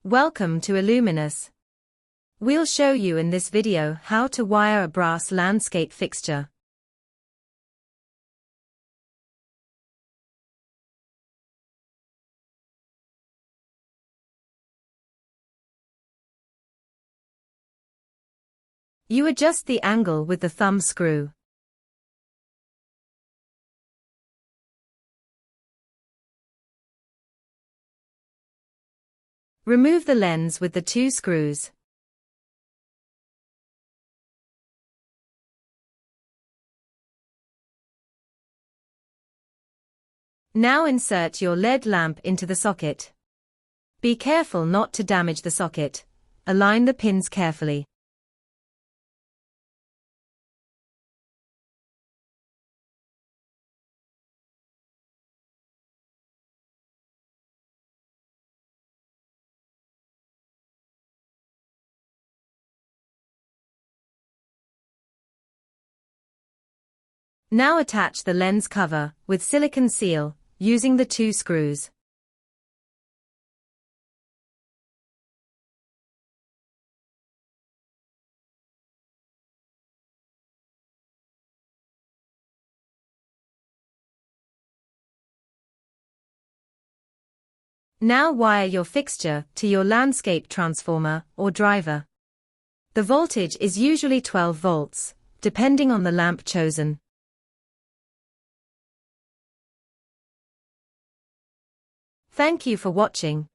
Welcome to Illuminous. We'll show you in this video how to wire a brass landscape fixture. You adjust the angle with the thumb screw. Remove the lens with the two screws. Now insert your LED lamp into the socket. Be careful not to damage the socket. Align the pins carefully. Now attach the lens cover with silicone seal, using the two screws. Now wire your fixture to your landscape transformer or driver. The voltage is usually 12 volts, depending on the lamp chosen. Thank you for watching.